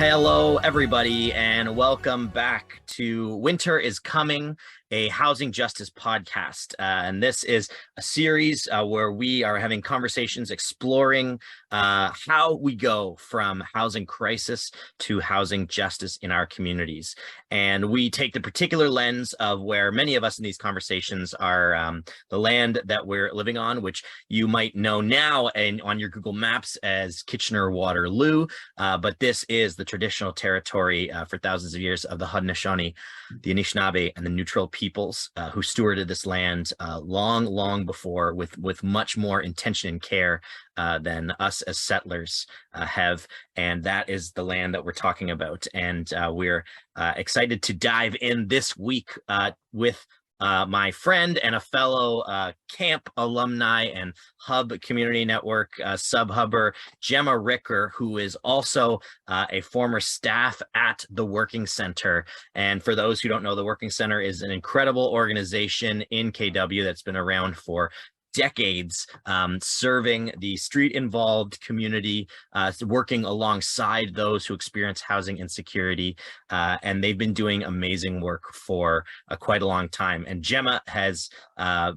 Hello, everybody, and welcome back to Winter is Coming, a housing justice podcast. And this is a series where we are having conversations exploring how we go from housing crisis to housing justice in our communities. And we take the particular lens of where many of us in these conversations are the land that we're living on, which you might know now on your Google Maps as Kitchener-Waterloo, but this is the traditional territory for thousands of years of the Haudenosaunee, the Anishinaabe, and the Neutral peoples who stewarded this land long before with much more intention and care than us as settlers have. And that is the land that we're talking about. And we're excited to dive in this week with my friend and a fellow camp alumni and Hub Community Network sub-hubber, Gemma Ricker, who is also a former staff at the Working Center. And for those who don't know, the Working Center is an incredible organization in KW that's been around for decades, serving the street-involved community, working alongside those who experience housing insecurity, and they've been doing amazing work for quite a long time. And Gemma has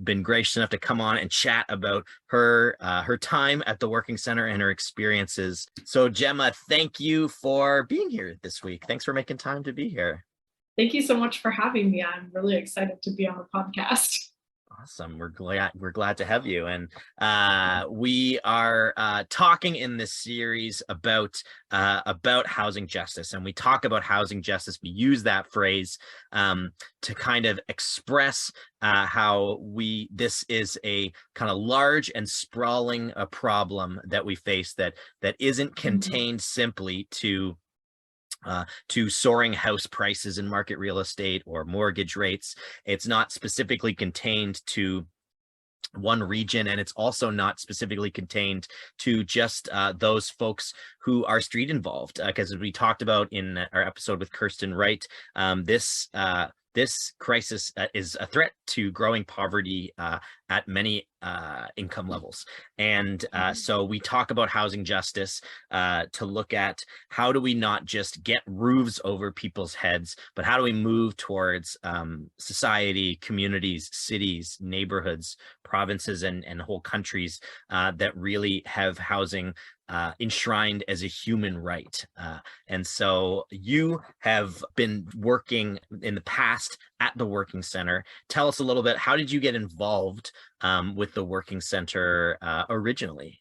been gracious enough to come on and chat about her time at the Working Center and her experiences. So Gemma, thank you for being here this week. Thanks for making time to be here. Thank you so much for having me. I'm really excited to be on the podcast. Awesome. We're glad to have you. And we are talking in this series about housing justice. And we talk about housing justice. We use that phrase to kind of express how this is a kind of large and sprawling problem that we face that isn't contained simply to soaring house prices in market real estate or mortgage rates. It's not specifically contained to one region, and it's also not specifically contained to just those folks who are street involved. Because as we talked about in our episode with Kirsten Wright, this crisis is a threat to growing poverty at many income levels. And so we talk about housing justice to look at how do we not just get roofs over people's heads, but how do we move towards society, communities, cities, neighborhoods, provinces, and whole countries that really have housing enshrined as a human right. And so you have been working in the past at the Working Center. Tell us a little bit, how did you get involved with the Working Center originally?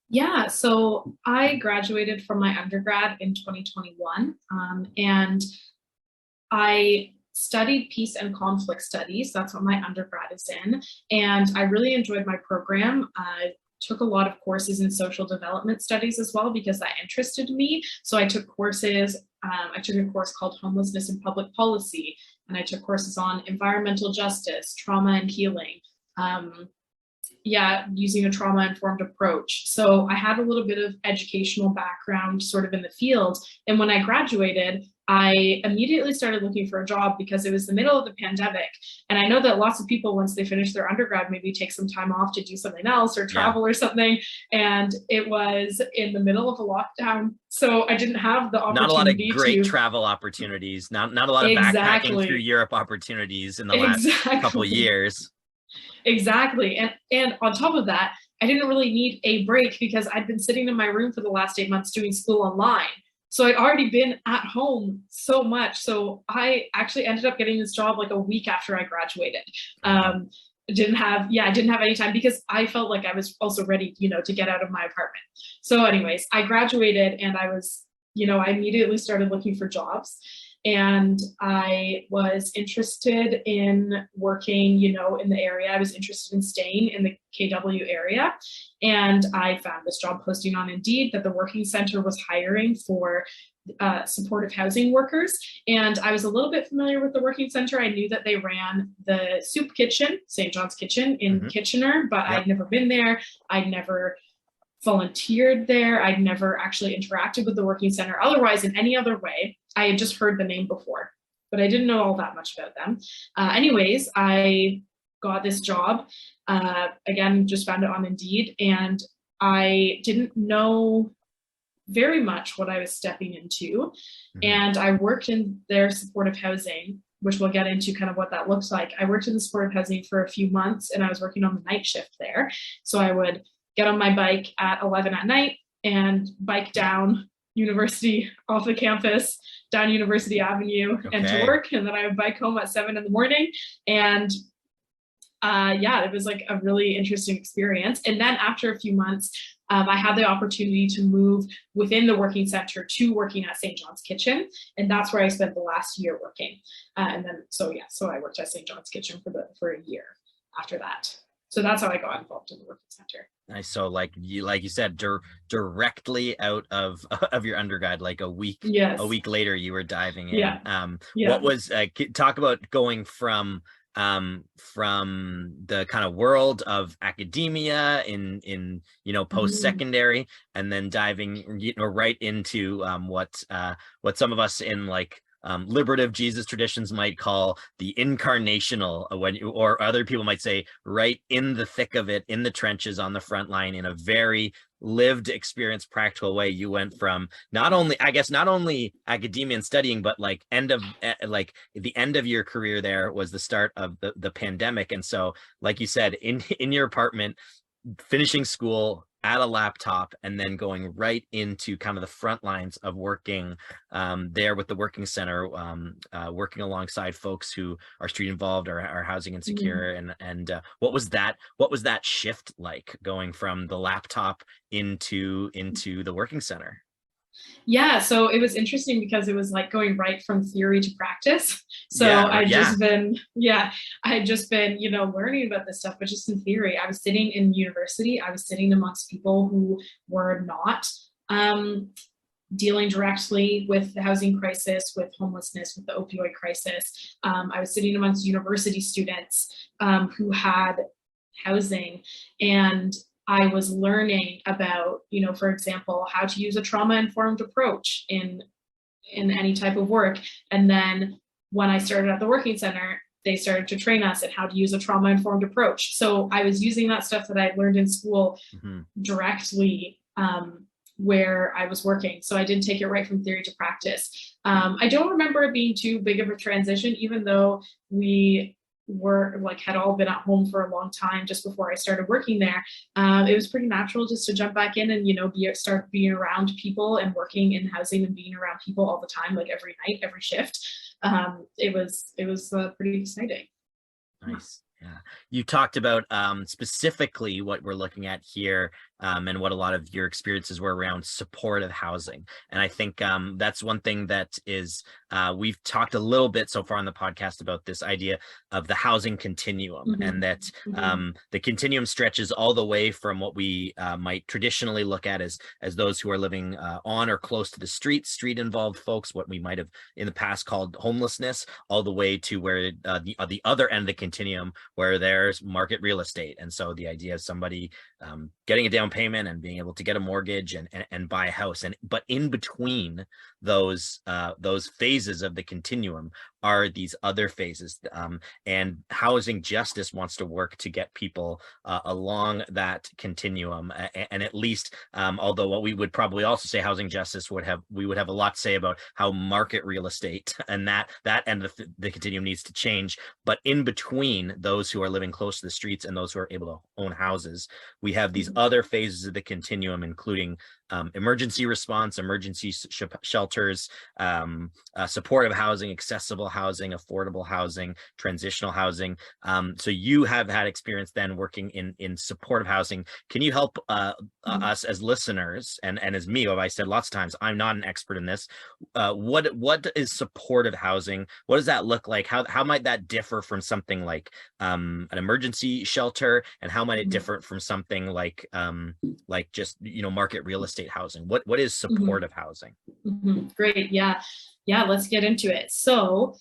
Yeah, so I graduated from my undergrad in 2021, and I studied peace and conflict studies. That's what my undergrad is in. And I really enjoyed my program. I took a lot of courses in social development studies as well because that interested me. So I took courses, I took a course called Homelessness and Public Policy, and I took courses on environmental justice, trauma and healing, using a trauma-informed approach. So I had a little bit of educational background sort of in the field. And when I graduated, I immediately started looking for a job because it was the middle of the pandemic. And I know that lots of people, once they finish their undergrad, maybe take some time off to do something else or travel or something. And it was in the middle of a lockdown. So I didn't have the opportunity. Not a lot of great travel opportunities, not a lot of backpacking through Europe opportunities in the last couple of years. Exactly. And on top of that, I didn't really need a break because I'd been sitting in my room for the last 8 months doing school online. So I'd already been at home so much. So I actually ended up getting this job like a week after I graduated. I didn't have any time because I felt like I was also ready, to get out of my apartment. So anyways, I graduated and I was, I immediately started looking for jobs. And I was interested in working, in the area. I was interested in staying in the KW area. And I found this job posting on Indeed that the Working Center was hiring for supportive housing workers. And I was a little bit familiar with the Working Center. I knew that they ran the soup kitchen, St. John's Kitchen in Kitchener, but I'd never been there. I'd never volunteered there. I'd never actually interacted with the Working Center. Otherwise, in any other way, I had just heard the name before, but I didn't know all that much about them. Anyways, I got this job. Again, just found it on Indeed, and I didn't know very much what I was stepping into. Mhm. And I worked in their supportive housing, which we'll get into kind of what that looks like. I worked in the supportive housing for a few months, and I was working on the night shift there. So I would get on my bike at 11 at night and bike down University off the campus, down University Avenue and to Okay. work. And then I would bike home at 7 in the morning. And yeah, it was like a really interesting experience. And then after a few months, I had the opportunity to move within the working center to working at St. John's Kitchen. And that's where I spent the last year working. And then, so I worked at St. John's Kitchen for a year after that. So that's how I got involved in the working center. Nice. So like you said, directly out of your undergrad, like a week later, you were diving in. Yeah. What was talk about going from the kind of world of academia in post-secondary, and then diving right into what some of us in like liberative Jesus traditions might call the incarnational, or other people might say right in the thick of it, in the trenches, on the front line, in a very lived experience, practical way. You went from not only academia and studying, but like the end of your career there was the start of the pandemic. And so, like you said, in your apartment, finishing school at a laptop, and then going right into kind of the front lines of working there with the working center, working alongside folks who are street involved or are housing insecure. And what was that shift like, going from the laptop into the working center? Yeah, so it was interesting because it was like going right from theory to practice. So I had just been learning about this stuff, but just in theory. I was sitting in university, I was sitting amongst people who were not dealing directly with the housing crisis, with homelessness, with the opioid crisis. I was sitting amongst university students who had housing, and I was learning about, for example, how to use a trauma-informed approach in any type of work. And then when I started at the working center, they started to train us at how to use a trauma-informed approach. So I was using that stuff that I learned in school directly where I was working. So I did take it right from theory to practice. I don't remember it being too big of a transition, even though we had all been at home for a long time just before I started working there. It was pretty natural just to jump back in and start being around people and working in housing and being around people all the time, like every night, every shift. It was pretty exciting. Nice. Yeah. You talked about specifically what we're looking at here, and what a lot of your experiences were around supportive housing. And I think that's one thing that is, we've talked a little bit so far on the podcast about this idea of the housing continuum, and that the continuum stretches all the way from what we might traditionally look at as those who are living on or close to the street involved folks, what we might have in the past called homelessness, all the way to where the other end of the continuum, where there's market real estate. And so the idea of somebody getting a down payment and being able to get a mortgage and buy a house. But in between those phases of the continuum are these other phases, and housing justice wants to work to get people along that continuum, and at least, although what we would probably also say housing justice would have a lot to say about how market real estate and that end of the continuum needs to change. But in between those who are living close to the streets and those who are able to own houses, we have these other phases of the continuum, including emergency response, emergency shelters, supportive housing, accessible housing, affordable housing, transitional housing. So you have had experience then working in supportive housing. Can you help us as listeners, and as me, what I said lots of times, I'm not an expert in this. What is supportive housing? What does that look like? How might that differ from something like an emergency shelter, and how might it differ from something like just market real estate housing? What is supportive housing? Great. Yeah, let's get into it. So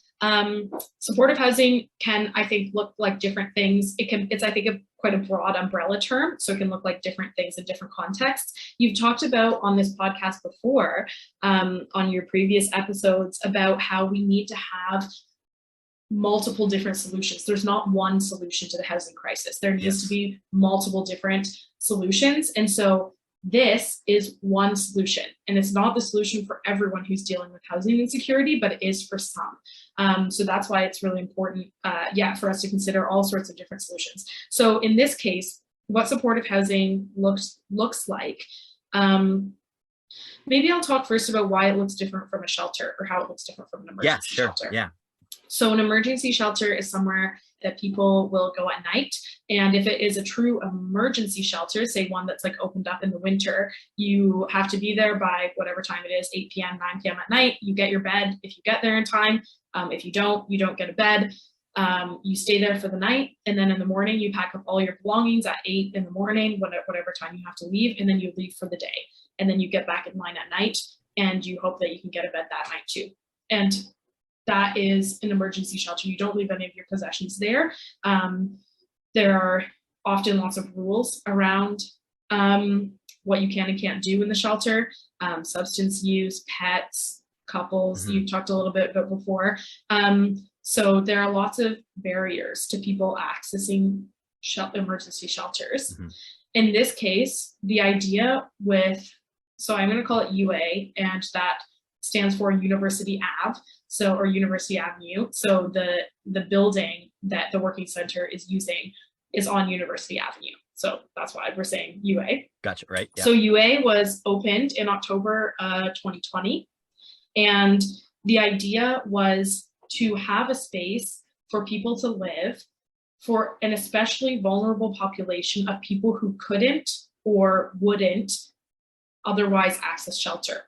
supportive housing can, I think, look like different things. It's I think quite a broad umbrella term, so it can look like different things in different contexts. You've talked about on this podcast before, on your previous episodes, about how we need to have multiple different solutions. There's not one solution to the housing crisis. There needs to be multiple different solutions. And so This is one solution, and it's not the solution for everyone who's dealing with housing insecurity, but it is for some. So that's why it's really important, for us to consider all sorts of different solutions. So in this case, what supportive housing looks like. Maybe I'll talk first about why it looks different from a shelter, or how it looks different from an emergency shelter. Yeah. So an emergency shelter is somewhere that people will go at night. And if it is a true emergency shelter, say one that's like opened up in the winter, you have to be there by whatever time it is, 8 p.m., 9 p.m. at night. You get your bed if you get there in time. If you don't get a bed. You stay there for the night, and then in the morning you pack up all your belongings at 8 in the morning, whatever time you have to leave, and then you leave for the day. And then you get back in line at night, and you hope that you can get a bed that night too. And that is an emergency shelter. You don't leave any of your possessions there. There are often lots of rules around what you can and can't do in the shelter. Substance use, pets, couples, you've talked a little bit about before. So there are lots of barriers to people accessing emergency shelters. In this case, the idea so I'm going to call it UA, and that stands for University Ave, or University Avenue. So the building that the working center is using is on University Avenue. So that's why we're saying UA. Gotcha, right. Yeah. So UA was opened in October 2020. And the idea was to have a space for people to live, for an especially vulnerable population of people who couldn't or wouldn't otherwise access shelter.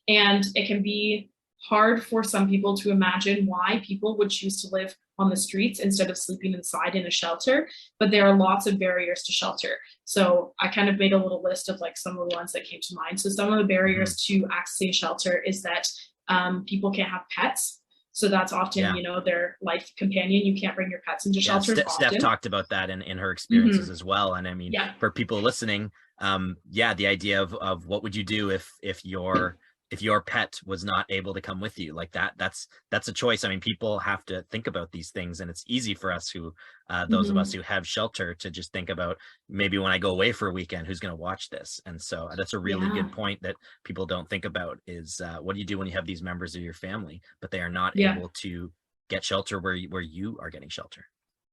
And it can be hard for some people to imagine why people would choose to live on the streets instead of sleeping inside in a shelter, but there are lots of barriers to shelter. So I kind of made a little list of like some of the ones that came to mind. So some of the barriers to accessing shelter is that people can't have pets. So that's often, their life companion. You can't bring your pets into shelters often. Steph talked about that in her experiences as well. And I mean, for people listening, the idea of what would you do if your pet was not able to come with you, like that's a choice. I mean, people have to think about these things, and it's easy for us those of us who have shelter to just think about, maybe when I go away for a weekend, who's going to watch this? And so that's a really good point that people don't think about is what do you do when you have these members of your family, but they are not able to get shelter where you are getting shelter?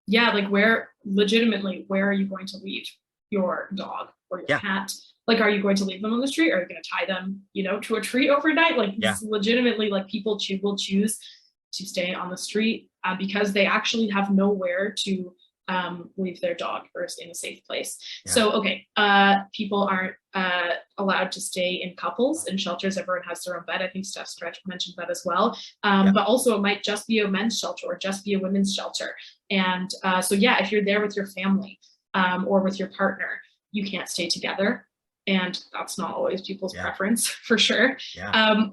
Yeah, like where are you going to leave your dog or your cat? Like, are you going to leave them on the street? Are you going to tie them, to a tree overnight? Like, legitimately, like people will choose to stay on the street because they actually have nowhere to leave their dog or stay in a safe place. Yeah. So, people aren't allowed to stay in couples in shelters. Everyone has their own bed. I think Steph Stretch mentioned that as well. But also it might just be a men's shelter or just be a women's shelter. And if you're there with your family or with your partner, you can't stay together. And that's not always people's preference, for sure. Yeah.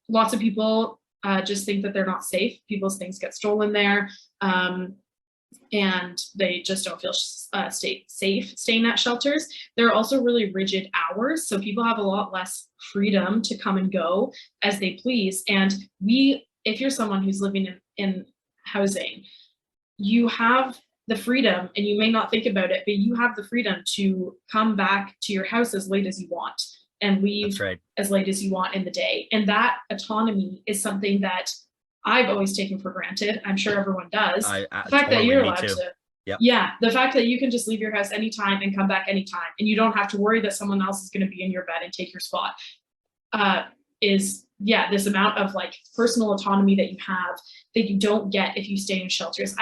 Lots of people just think that they're not safe. People's things get stolen there. And they just don't feel safe staying at shelters. There are also really rigid hours. So people have a lot less freedom to come and go as they please. And if you're someone who's living in housing, you have the freedom, and you may not think about it, but you have the freedom to come back to your house as late as you want and leave as late as you want in the day. And that autonomy is something that I've always taken for granted. I'm sure everyone does. The fact that you're allowed to, the fact that you can just leave your house anytime and come back anytime, and you don't have to worry that someone else is going to be in your bed and take your spot, is this amount of like personal autonomy that you have that you don't get if you stay in shelters.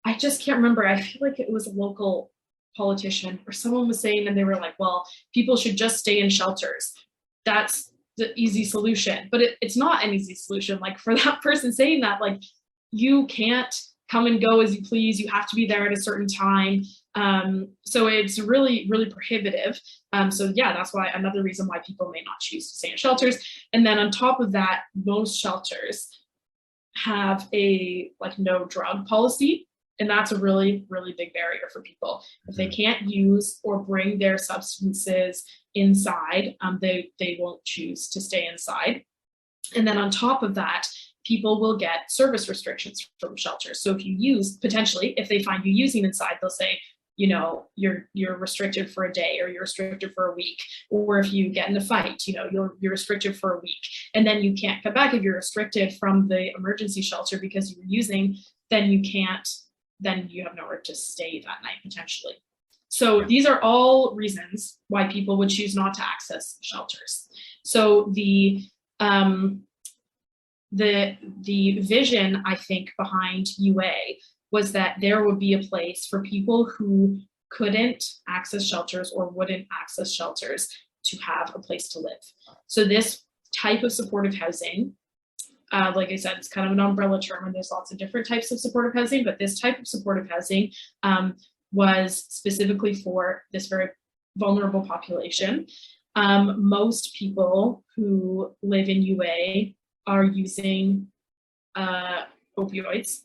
I just can't remember. I feel like it was a local politician or someone was saying, and they were like, well, people should just stay in shelters. That's the easy solution. But it's not an easy solution. Like, for that person saying that, like, you can't come and go as you please. You have to be there at a certain time. So it's really, really prohibitive. That's why another reason why people may not choose to stay in shelters. And then on top of that, most shelters have a no drug policy. And that's a really, really big barrier for people. If they can't use or bring their substances inside, they won't choose to stay inside. And then on top of that, people will get service restrictions from shelters. So if they find you using inside, they'll say, you're restricted for a day, or you're restricted for a week, or if you get in a fight, you're restricted for a week, and then you can't come back. If you're restricted from the emergency shelter because you were using, then you have nowhere to stay that night potentially. So these are all reasons why people would choose not to access shelters. So the vision, I think, behind UA was that there would be a place for people who couldn't access shelters or wouldn't access shelters to have a place to live. So this type of supportive housing, like I said, it's kind of an umbrella term, and there's lots of different types of supportive housing, but this type of supportive housing was specifically for this very vulnerable population. Most people who live in UA are using opioids,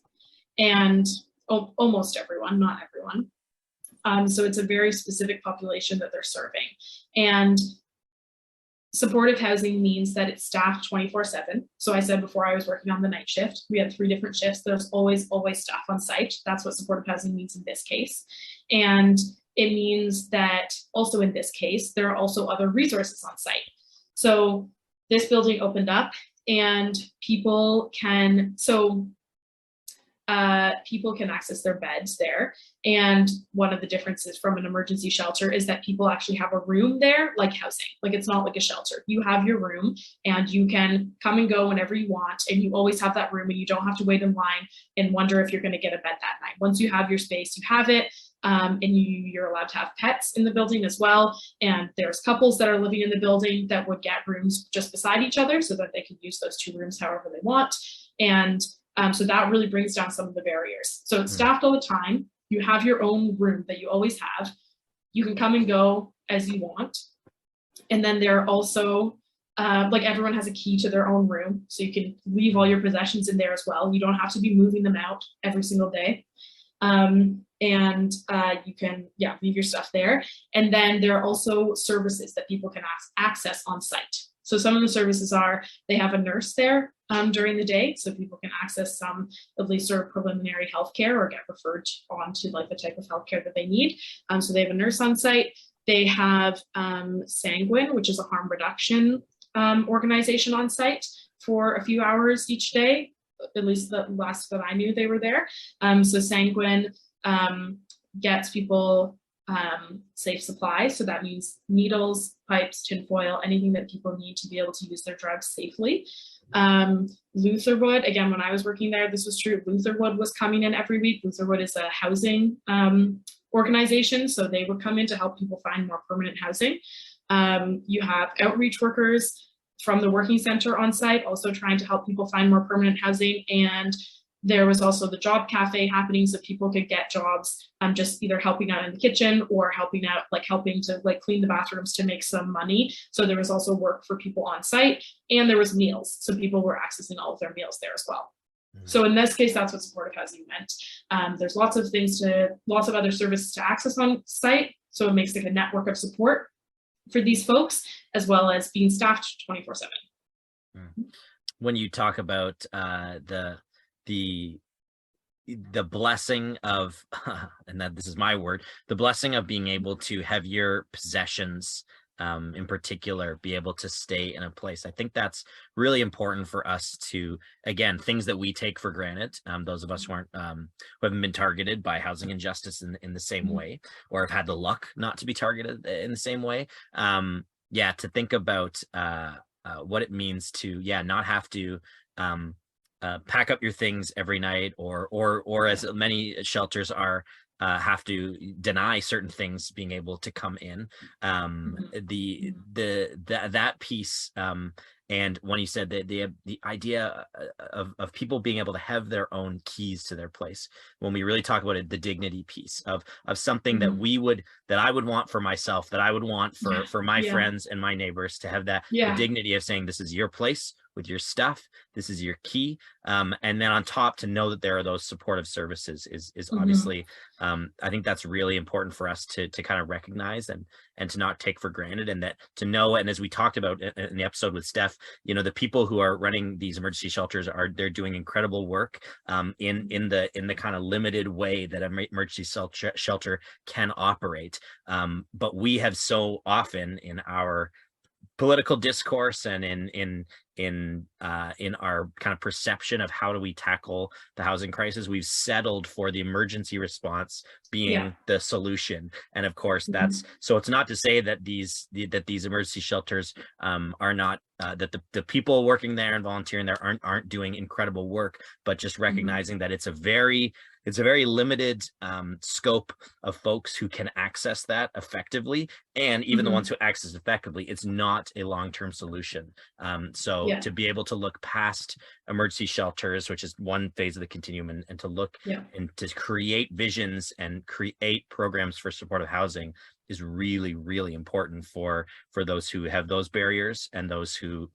and almost everyone, not everyone. So it's a very specific population that they're serving. And supportive housing means that it's staffed 24/7. So I said before, I was working on the night shift. We had 3 different shifts. There's always staff on site. That's what supportive housing means in this case. And it means that also in this case, there are also other resources on site. So this building opened up, and people can access their beds there. And one of the differences from an emergency shelter is that people actually have a room there, like housing. Like, it's not like a shelter. You have your room, and you can come and go whenever you want, and you always have that room, and you don't have to wait in line and wonder if you're going to get a bed that night. Once you have your space, you have it. And you're allowed to have pets in the building as well. And there's couples that are living in the building that would get rooms just beside each other so that they can use those 2 rooms however they want. And so that really brings down some of the barriers. So it's staffed all the time. You have your own room that you always have. You can come and go as you want. And then there are also, everyone has a key to their own room. So you can leave all your possessions in there as well. You don't have to be moving them out every single day. You can leave your stuff there. And then there are also services that people can access on site. So some of the services are, they have a nurse there during the day, so people can access some at least sort of preliminary healthcare or get referred on to like the type of healthcare that they need. So they have a nurse on site. They have Sanguine, which is a harm reduction organization on site for a few hours each day. At least the last that I knew they were there. So Sanguine gets people safe supply. So that means needles, pipes, tinfoil, anything that people need to be able to use their drugs safely. Lutherwood, again, when I was working there, this was true. Lutherwood was coming in every week. Lutherwood is a housing organization. So they would come in to help people find more permanent housing. You have outreach workers from the working center on site, also trying to help people find more permanent housing. And there was also the job cafe happening, so people could get jobs just either helping out in the kitchen or helping to clean the bathrooms to make some money. So there was also work for people on site, and there was meals. So people were accessing all of their meals there as well. Mm-hmm. So in this case, that's what supportive housing meant. There's lots of other services to access on site. So it makes like a network of support for these folks, as well as being staffed 24/7. When you talk about the blessing of, and that this is my word, the blessing of being able to have your possessions, in particular, be able to stay in a place. I think that's really important for us to, again, things that we take for granted. Those of us who haven't been targeted by housing injustice in the same way, or have had the luck not to be targeted in the same way. To think about what it means to, not have to pack up your things every night, or as many shelters are, have to deny certain things being able to come in. That piece, and when you said that the idea of people being able to have their own keys to their place, when we really talk about it, the dignity piece of something that I would want for myself, that I would want for my friends and my neighbors, to have that the dignity of saying, this is your place. with your stuff. This is your key. And then on top, to know that there are those supportive services is obviously, I think that's really important for us to kind of recognize and to not take for granted, and that to know. And as we talked about in the episode with Steph, the people who are running these emergency shelters they're doing incredible work in the kind of limited way that an emergency shelter can operate. But we have so often in our political discourse and in our kind of perception of how do we tackle the housing crisis, we've settled for the emergency response being the solution. And of course, that's so it's not to say that these emergency shelters are not that the people working there and volunteering there aren't doing incredible work, but just recognizing that it's a very limited scope of folks who can access that effectively. And even the ones who access effectively, it's not a long-term solution. So to be able to look past emergency shelters, which is one phase of the continuum, and to look and to create visions and create programs for supportive housing is really, really important for those who have those barriers, and those who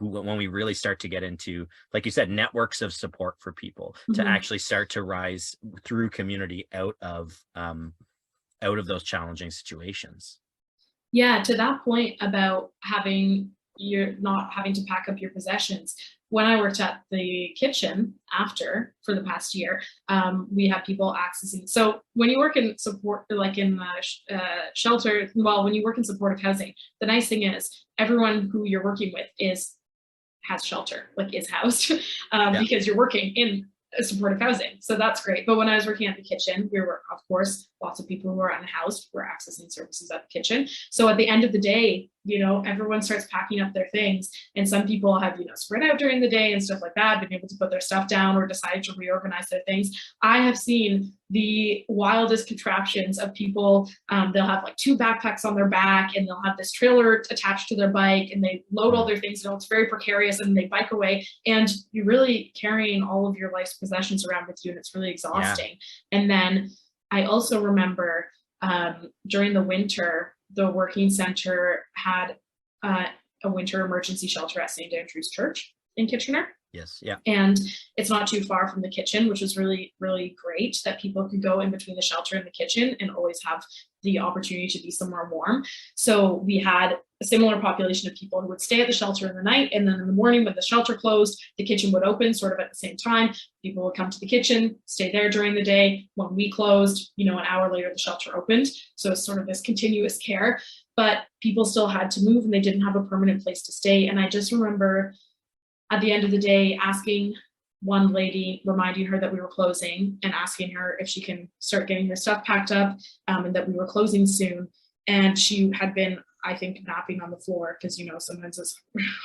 when we really start to get into, like you said, networks of support for people to actually start to rise through community out of those challenging situations. Yeah, to that point about you're not having to pack up your possessions. When I worked at the kitchen for the past year, we had people accessing. So when you work in support, like in shelter, when you work in supportive housing, the nice thing is everyone who you're working with has shelter, like is housed, because you're working in supportive housing. So that's great. But when I was working at the kitchen, we were, of course, lots of people who are unhoused were accessing services at the kitchen. So at the end of the day, everyone starts packing up their things, and some people have, spread out during the day and stuff like that, been able to put their stuff down or decided to reorganize their things. I have seen the wildest contraptions of people. They'll have like 2 backpacks on their back, and they'll have this trailer attached to their bike, and they load all their things. It's very precarious, and they bike away, and you're really carrying all of your life's possessions around with you, and it's really exhausting. And then I also remember during the winter, the working center had a winter emergency shelter at St. Andrew's Church in Kitchener. Yes. Yeah. And it's not too far from the kitchen, which was really, really great that people could go in between the shelter and the kitchen and always have the opportunity to be somewhere warm. So we had a similar population of people who would stay at the shelter in the night, and then in the morning when the shelter closed, the kitchen would open sort of at the same time. People would come to the kitchen, stay there during the day. When we closed, an hour later, the shelter opened. So it's sort of this continuous care, but people still had to move, and they didn't have a permanent place to stay. And I just remember at the end of the day asking one lady, reminding her that we were closing, and asking her if she can start getting her stuff packed up, and that we were closing soon. And she had been, I think, napping on the floor, because sometimes it's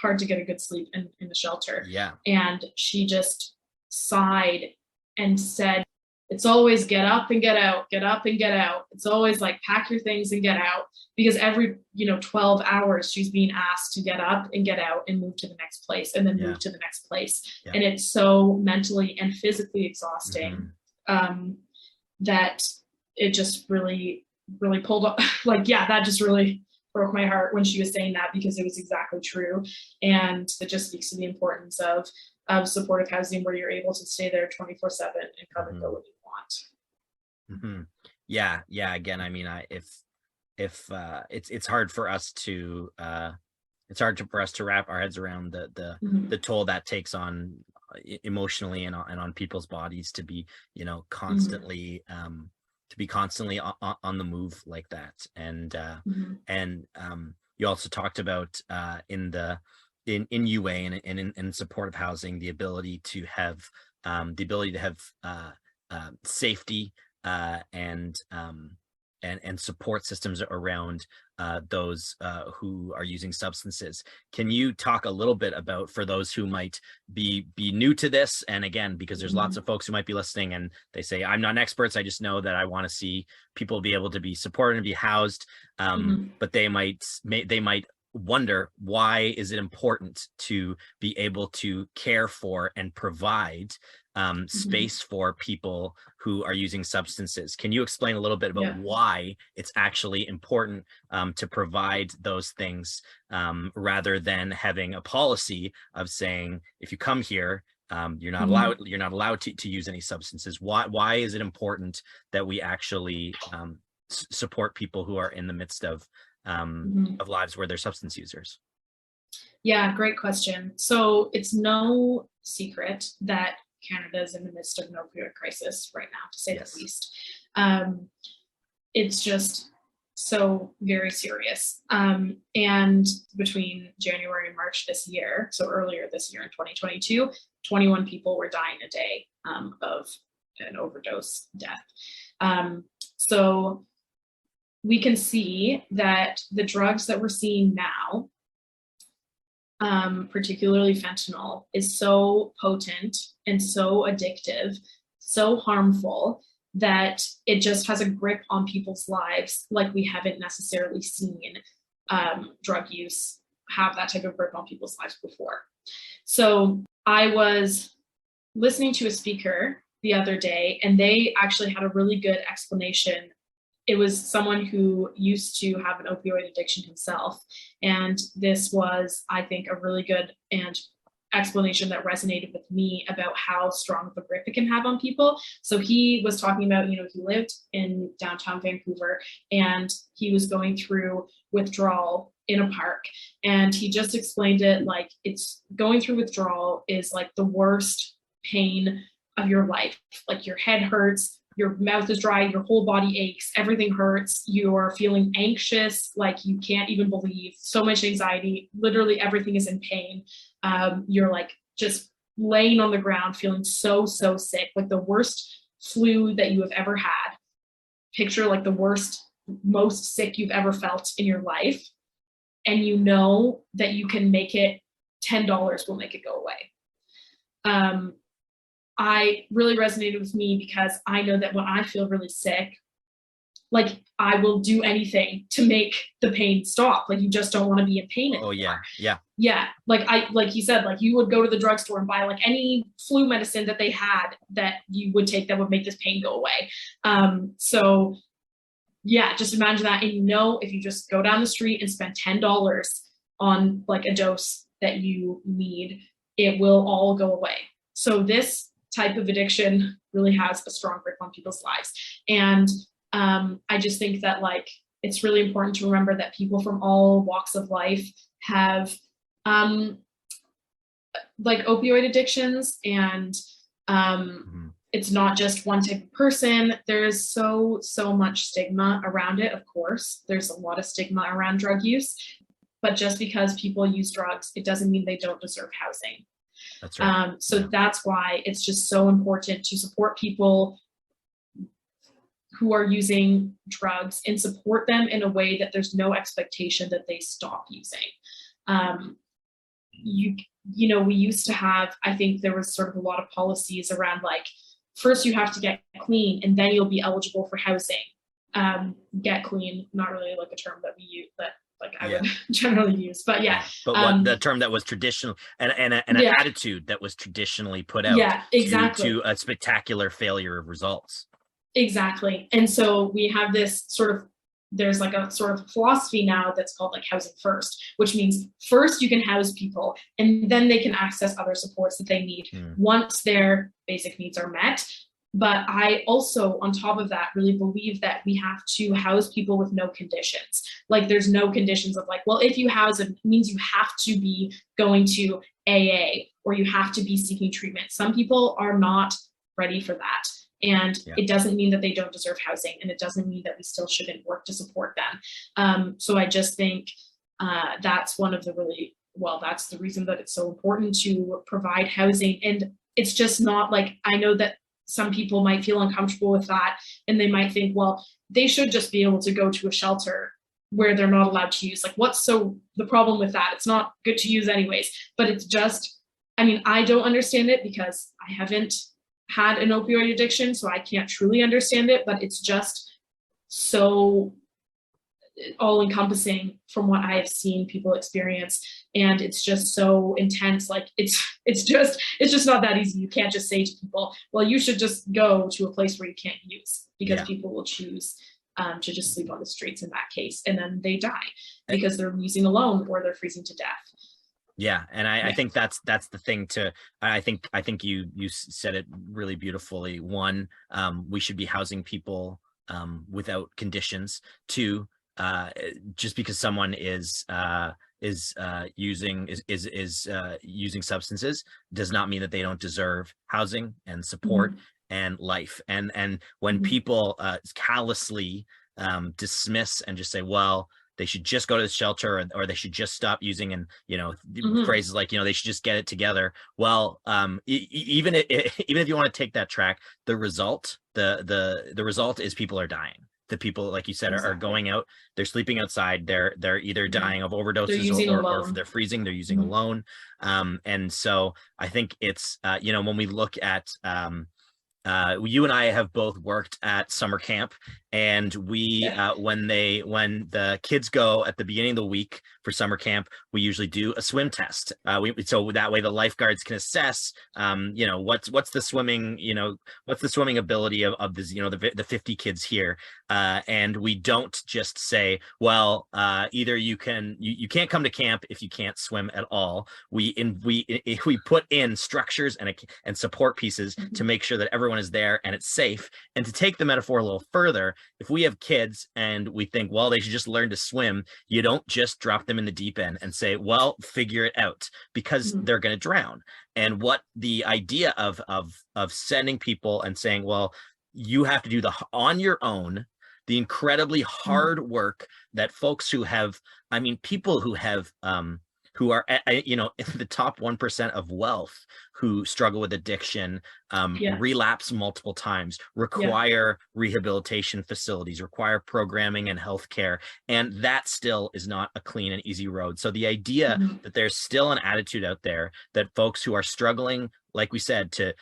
hard to get a good sleep in the shelter. Yeah. And she just sighed and said, "It's always get up and get out, get up and get out. It's always like pack your things and get out," because every 12 hours she's being asked to get up and get out and move to the next place, and then move to the next place. And it's so mentally and physically exhausting that it just really, really pulled up. That just really broke my heart when she was saying that, because it was exactly true. And it just speaks to the importance of supportive housing, where you're able to stay there 24/7 and come and go when you want. Yeah. Again, I mean, it's hard for us to wrap our heads around the toll that takes on emotionally and on people's bodies to be constantly on the move like that. And you also talked about in UA and in supportive housing, the ability to have safety and support systems around those who are using substances. Can you talk a little bit about, for those who might be new to this, and again, because there's lots of folks who might be listening and they say, I'm not an expert, I just know that I want to see people be able to be supported and be housed, but they might wonder, why is it important to be able to care for and provide space for people who are using substances. Can you explain a little bit about why it's actually important to provide those things rather than having a policy of saying, if you come here, you're not allowed to use any substances? Why is it important that we actually support people who are in the midst of lives where they're substance users? Yeah, great question. So it's no secret that Canada is in the midst of an opioid crisis right now, to say the least. It's just so very serious. And between January and March this year, so earlier this year in 2022, 21 people were dying a day of an overdose death. So we can see that the drugs that we're seeing now, particularly fentanyl, is so potent and so addictive, so harmful, that it just has a grip on people's lives like we haven't necessarily seen drug use have that type of grip on people's lives before. So I was listening to a speaker the other day, and they actually had a really good explanation. It was someone who used to have an opioid addiction himself. And this was, I think, a really good and explanation that resonated with me about how strong of a grip it can have on people. So he was talking about, he lived in downtown Vancouver, and he was going through withdrawal in a park. And he just explained it like, it's going through withdrawal is like the worst pain of your life. Like your head hurts, your mouth is dry, your whole body aches, everything hurts, you're feeling anxious, like you can't even believe, so much anxiety, literally everything is in pain. You're like just laying on the ground feeling so sick, like the worst flu that you have ever had. Picture like the worst, most sick you've ever felt in your life. And you know that you can make it, $10 will make it go away. I really resonated with me because I know that when I feel really sick, like I will do anything to make the pain stop. Like you just don't want to be in pain anymore. Oh yeah. Yeah. Like you said, like you would go to the drugstore and buy like any flu medicine that they had that you would take that would make this pain go away. So yeah, just imagine that. And if you just go down the street and spend $10 on like a dose that you need, it will all go away. So this type of addiction really has a strong grip on people's lives. And I just think that like it's really important to remember that people from all walks of life have like opioid addictions, and it's not just one type of person. There's so much stigma around it. Of course, there's a lot of stigma around drug use, but just because people use drugs, it doesn't mean they don't deserve housing. That's right. That's why it's just so important to support people who are using drugs and support them in a way that there's no expectation that they stop using. We used to have, I think there was sort of a lot of policies around like, first you have to get clean and then you'll be eligible for housing. Get clean, not really like a term that we use, but like I would generally use, but yeah. But what the term that was traditional and an attitude that was traditionally put out to a spectacular failure of results. Exactly. And so we have this there's like a sort of philosophy now that's called like housing first, which means first you can house people and then they can access other supports that they need once their basic needs are met. But I also, on top of that, really believe that we have to house people with no conditions. Like there's no conditions of like, well, if you house them, it means you have to be going to AA or you have to be seeking treatment. Some people are not ready for that. And it doesn't mean that they don't deserve housing, and it doesn't mean that we still shouldn't work to support them. So I just think that's that's the reason that it's so important to provide housing. And it's just not like, I know that some people might feel uncomfortable with that, and they might think, well, they should just be able to go to a shelter where they're not allowed to use. Like, what's the problem with that? It's not good to use anyways. But it's just, I don't understand it because I haven't had an opioid addiction, so I can't truly understand it, but it's just so all encompassing from what I have seen people experience. And it's just so intense. Like it's just not that easy. You can't just say to people, well, you should just go to a place where you can't use, because people will choose to just sleep on the streets in that case. And then they die because they're using alone or they're freezing to death. Yeah. And I think that's the thing I think you said it really beautifully. One, we should be housing people without conditions. Two, just because someone is using substances does not mean that they don't deserve housing and support and life. And when people callously dismiss and just say, well, they should just go to the shelter, or they should just stop using, and phrases like, they should just get it together. Well, even if you want to take that track, the result is people are dying. The people, like you said, are going out, they're sleeping outside, they're either dying of overdoses or they're freezing, they're using alone. And so I think it's when we look at you and I have both worked at summer camp, and we when the kids go at the beginning of the week for summer camp, we usually do a swim test. So that way the lifeguards can assess what's the swimming ability of this, the 50 kids here. And we don't just say, well, either you can't come to camp if you can't swim at all. We put in structures and support pieces to make sure that everyone is there and it's safe. And to take the metaphor a little further, if we have kids and we think, well, they should just learn to swim, you don't just drop them in the deep end and say, well, figure it out, because they're going to drown. And what the idea of sending people and saying, well, you have to do on your own, the incredibly hard work that folks who have, people who have who are in the top 1% of wealth, who struggle with addiction, relapse multiple times, require rehabilitation facilities, require programming and healthcare, and that still is not a clean and easy road. So the idea that there's still an attitude out there that folks who are struggling, like we said, to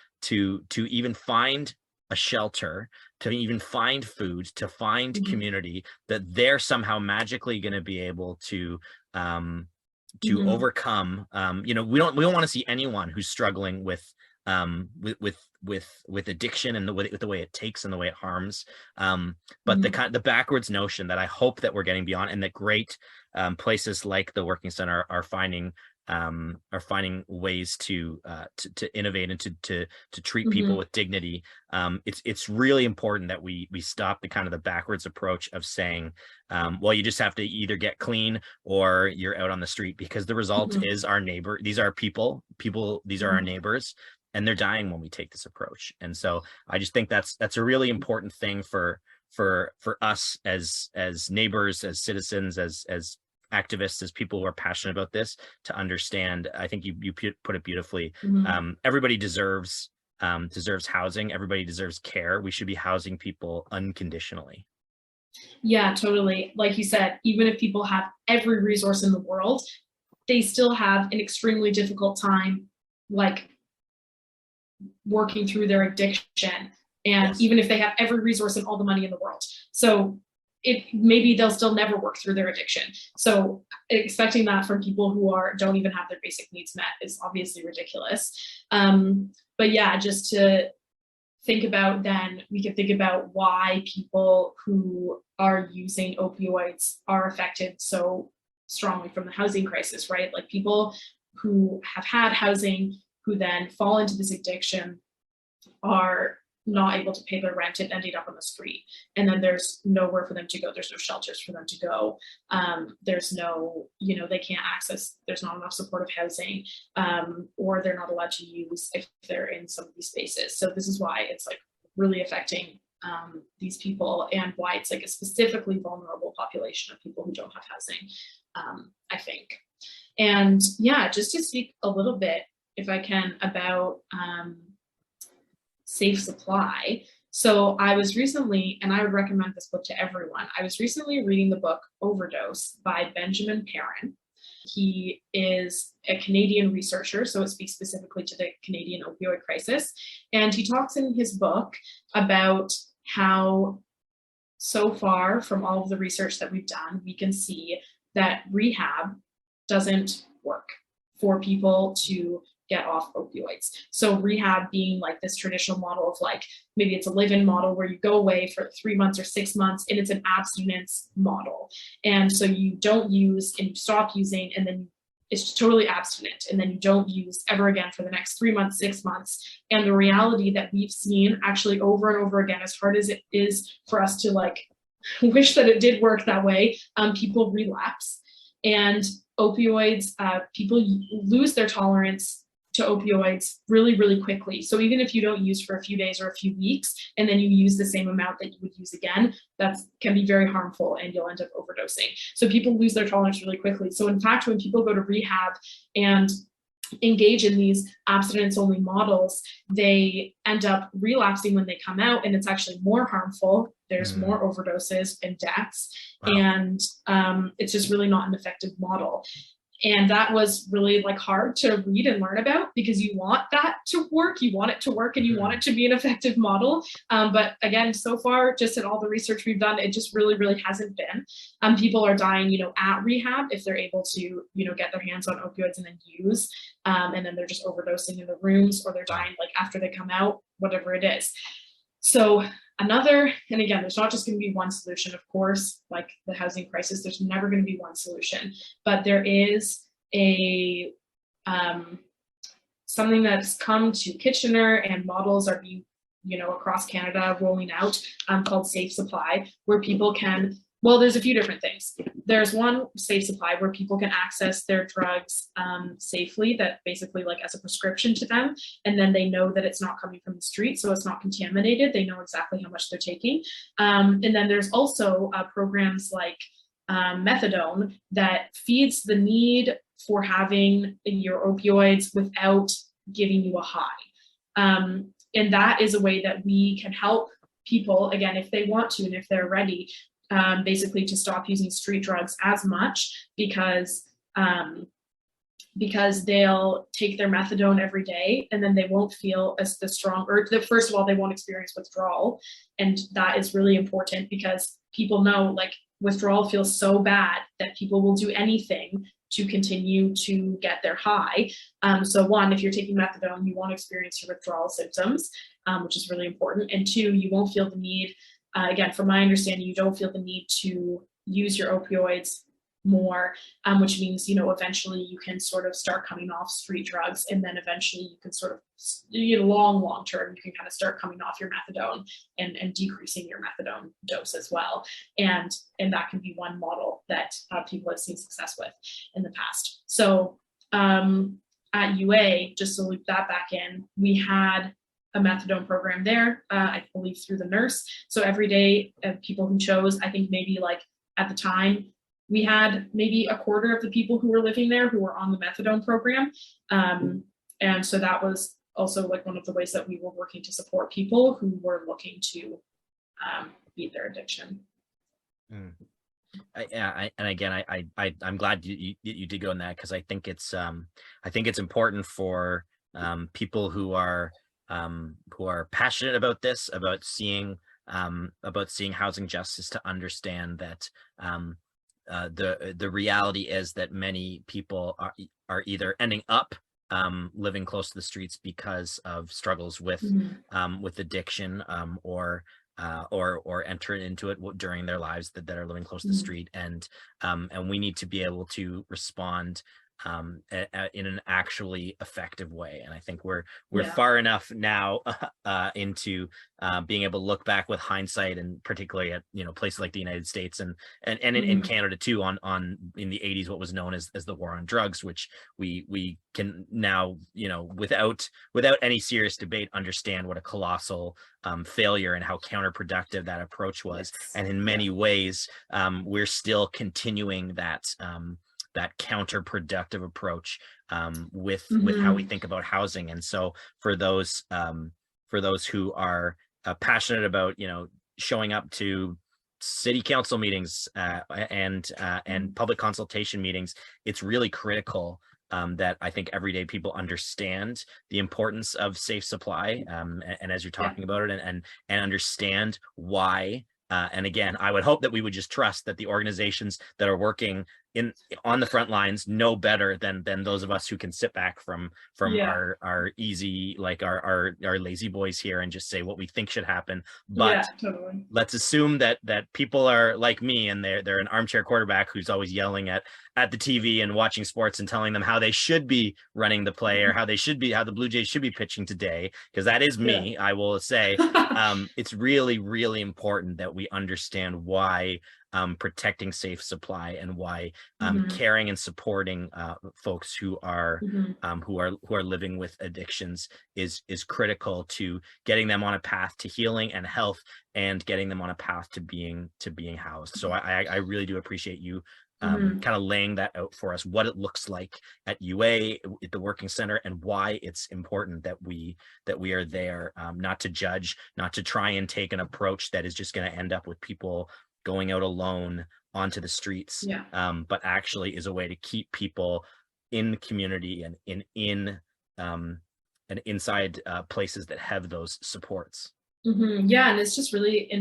even find a shelter, to even find food, to find community, that they're somehow magically going to be able to overcome. We don't want to see anyone who's struggling with addiction and with the way it takes and the way it harms. But the backwards notion that I hope that we're getting beyond, and that great places like the Working Center are finding ways to innovate and to treat people with dignity. It's really important that we stop the backwards approach of saying, well, you just have to either get clean or you're out on the street, because the result is our neighbor. These are people, these are our neighbors, and they're dying when we take this approach. And so I just think that's a really important thing for us as neighbors, as citizens, as activists, as people who are passionate about this, to understand. I think you put it beautifully. Everybody deserves housing. Everybody deserves care. We should be housing people unconditionally. Yeah, totally. Like you said, even if people have every resource in the world, they still have an extremely difficult time, like, working through their addiction. And even if they have every resource and all the money in the world, so maybe they'll still never work through their addiction. So expecting that from people who don't even have their basic needs met is obviously ridiculous. But yeah, just to think about, then we can think about why people who are using opioids are affected so strongly from the housing crisis, right? Like people who have had housing, who then fall into this addiction, are not able to pay their rent and ending up on the street. And then there's nowhere for them to go. There's no shelters for them to go. There's no, they can't access, there's not enough supportive housing, or they're not allowed to use if they're in some of these spaces. So this is why it's like really affecting these people, and why it's like a specifically vulnerable population of people who don't have housing, I think. And yeah, just to speak a little bit, if I can, about safe supply. So I was recently, and I would recommend this book to everyone, I was recently reading the book Overdose by Benjamin Perrin. He is a Canadian researcher, so it speaks specifically to the Canadian opioid crisis. And he talks in his book about how so far from all of the research that we've done, we can see that rehab doesn't work for people to get off opioids. So rehab being like this traditional model of like, maybe it's a live-in model where you go away for 3 months or 6 months, and it's an abstinence model. And so you don't use and you stop using, and then it's totally abstinent, and then you don't use ever again for the next 3 months, 6 months. And the reality that we've seen actually over and over again, as hard as it is for us to like wish that it did work that way, people relapse. And opioids, people lose their tolerance to opioids really, really quickly. So even if you don't use for a few days or a few weeks, and then you use the same amount that you would use again, that can be very harmful, and you'll end up overdosing. So people lose their tolerance really quickly. So in fact, when people go to rehab and engage in these abstinence only models, they end up relapsing when they come out, and it's actually more harmful. There's more overdoses and deaths. Wow. And it's just really not an effective model. And that was really like hard to read and learn about, because you want that to work, you want it to work, and you want it to be an effective model. But again, so far, just in all the research we've done, it just really, really hasn't been. People are dying, at rehab if they're able to, get their hands on opioids and then use, and then they're just overdosing in the rooms, or they're dying like after they come out, whatever it is. So and again, there's not just going to be one solution, of course, like the housing crisis, there's never going to be one solution, but there is a something that's come to Kitchener, and models are being, across Canada rolling out, called Safe Supply, where people can, there's a few different things. There's one, Safe Supply, where people can access their drugs safely, that basically like as a prescription to them, and then they know that it's not coming from the street, so it's not contaminated. They know exactly how much they're taking. And then there's also programs like methadone that feeds the need for having your opioids without giving you a high. And that is a way that we can help people, again, if they want to and if they're ready, basically to stop using street drugs as much, because they'll take their methadone every day, and then they won't feel as the strong, or first of all, they won't experience withdrawal. And that is really important, because people know like withdrawal feels so bad that people will do anything to continue to get their high. So one, if you're taking methadone, you won't experience your withdrawal symptoms, which is really important. And two, you won't feel the need, again, from my understanding, you don't feel the need to use your opioids more, which means, eventually you can sort of start coming off street drugs, and then eventually you can sort of, long term, you can kind of start coming off your methadone and decreasing your methadone dose as well. And that can be one model that people have seen success with in the past. So at UA, just to loop that back in, we had a methadone program there, I believe through the nurse. So every day, people who chose, I think maybe like at the time, we had maybe a quarter of the people who were living there who were on the methadone program. And so that was also like one of the ways that we were working to support people who were looking to beat their addiction. I'm glad you did go on that, because I think it's important for people who are passionate about this, about seeing housing justice, to understand that the reality is that many people are either ending up living close to the streets because of struggles with addiction, or entering into it during their lives that are living close to the street, and we need to be able to respond in an actually effective way. And I think we're far enough now into being able to look back with hindsight, and particularly at places like the United States and in Canada too, on in the 80s, what was known as the war on drugs, which we can now, without any serious debate, understand what a colossal failure and how counterproductive that approach was. Yes. And in many ways, we're still continuing that counterproductive approach with how we think about housing. And so for those who are passionate about showing up to city council meetings and public consultation meetings, it's really critical that I think everyday people understand the importance of safe supply, and as you're talking about it, and understand why And again, I would hope that we would just trust that the organizations that are working on the front lines know better than those of us who can sit back from our easy, like our lazy boys here and just say what we think should happen. But totally. Let's assume that people are like me and they're an armchair quarterback who's always yelling at the TV and watching sports and telling them how they should be running the play or how the Blue Jays should be pitching today, because that is me. I will say it's really, really important that we understand why protecting safe supply and why caring and supporting folks who are living with addictions is critical to getting them on a path to healing and health and getting them on a path to being housed. So I really do appreciate you kind of laying that out for us, what it looks like at UA, at the Working Center, and why it's important that we are there, not to judge, not to try and take an approach that is just going to end up with people going out alone onto the streets, but actually is a way to keep people in the community and inside places that have those supports. Yeah, and it's just really